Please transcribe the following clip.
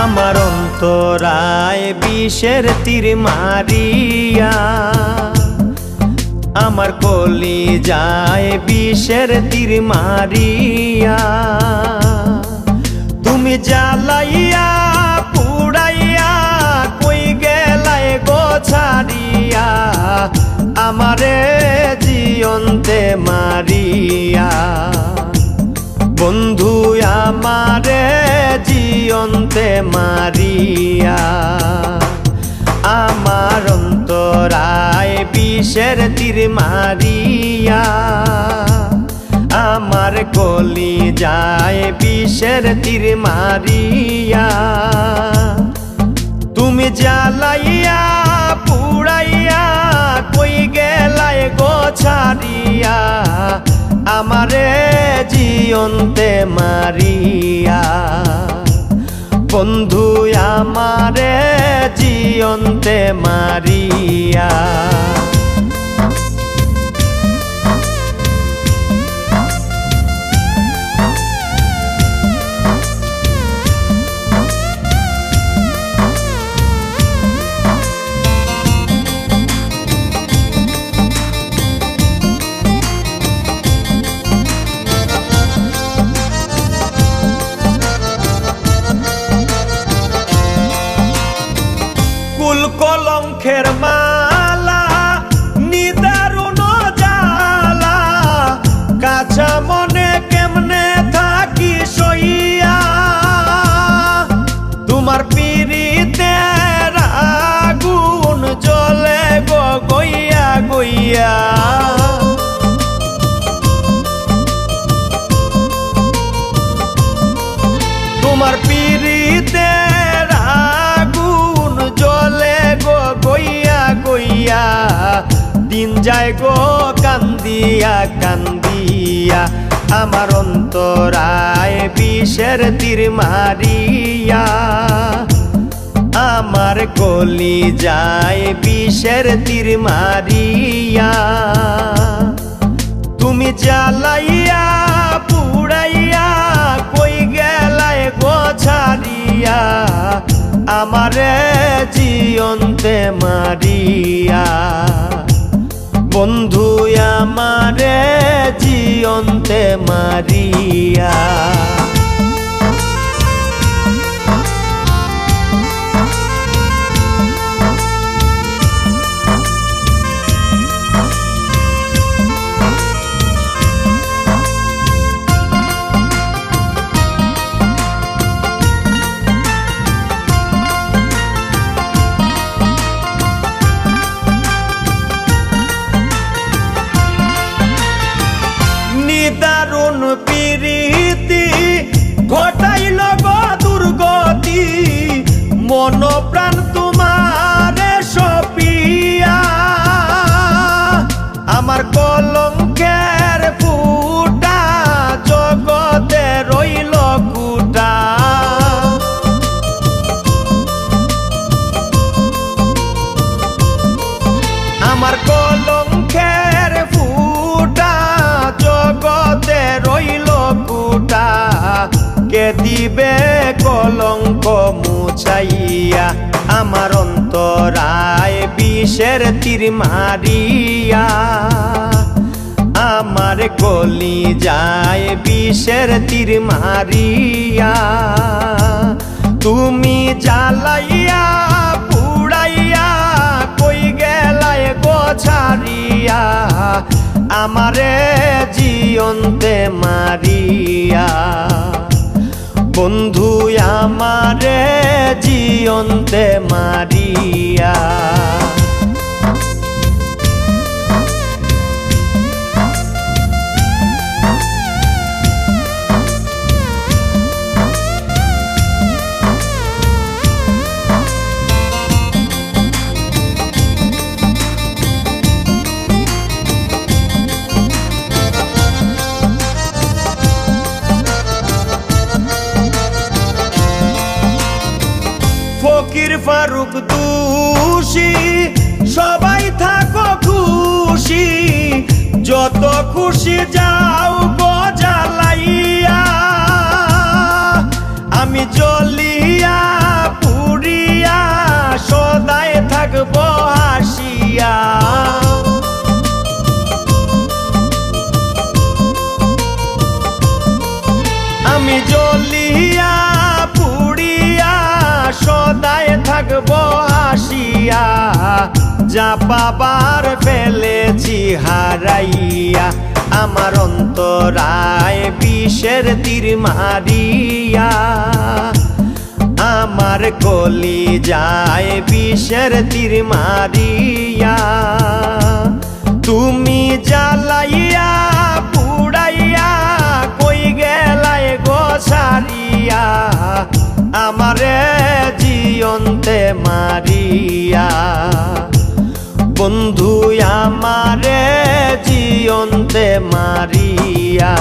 আমার অন্তরায় বিষের তীর মারিয়া, আমার কলিজায় বিষের তীর মারিয়া, তুমি জ্বালাইয়া পুড়াইয়া কই গেলাই গো ছাড়িয়া, আমারে জিয়ন্তে মারিয়া। বন্ধু আমারে জিয়ন্তে মারিয়া, আমার অন্তরায় বিষের তীর মারিয়া, আমার কলিজায় বিষের তীর মারিয়া, তুমি জ্বালাইয়া পুড়াইয়া কই গেলাই গো ছাড়িয়া, আমারে জিয়ন্তে মারিয়া। বন্ধু আমারে জিয়ন্তে মারিয়া। কুল কলঙ্কের মালা নিদারুণ জ্বালা, কাঁচা মনে কেমনে থাকি সইয়া, তোমার পিরিতের আগুন জ্বলে গো গইয়া গইয়া, তোমার পিরিতের আগুন জ্বলে গো গইয়া গইয়া, দিন যায় গো কান্দিয়া কান্দিয়া, আমার অন্তরায় বিষের তীর মারিয়া, আমার কলিজায় বিষের তীর মারিয়া, তুমি জ্বালাইয়া পুড়াইয়া কই গেলাই গো ছাড়িয়া, আমারে জিয়ন্তে মারিয়া। বন্ধু আমারে জিয়ন্তে মারিয়া। দারুণ প্রীতি ঘটাইল গো দুর্গতি, মন প্রাণ তোমারে সপিয়া, আমার কলঙ্কের ফুটা জগতে রইল কুটা, আমার কলঙ্কের ফুটা জগতে রইল কুটা, কে দিবে কলঙ্ক মুছাইয়া, আমার অন্তরায় বিষের তীর মারিয়া, আমার কলিজায় বিষের তীর মারিয়া, তুমি জ্বালাইয়া পুড়াইয়া কই গেলাই গো ছাড়িয়া, আমারে জিয়ন্তে মারিয়া। বন্ধু আমারে জিয়ন্তে মারিয়া। ফকির ফারুক দোষী সবাই থাকো খুশি, যত খুশি যাও গো জ্বালাইয়া, আমি জ্বলিয়া আমি জ্বলিয়া পুড়িয়া সদায় থাকব হাসিয়া, যা পাবার ফেলেছি হারাইয়া, আমার অন্তরায় বিষের তীর মারিয়া, আমার কলিজায় বিষের তীর মারিয়া। তুমি জ্বালাইয়া পুড়াইয়া কই গেলায় গো সারিয়া, আমারে জিয়ন্তে মারিয়া, বন্ধু আমারে জিয়ন্তে মারিয়া।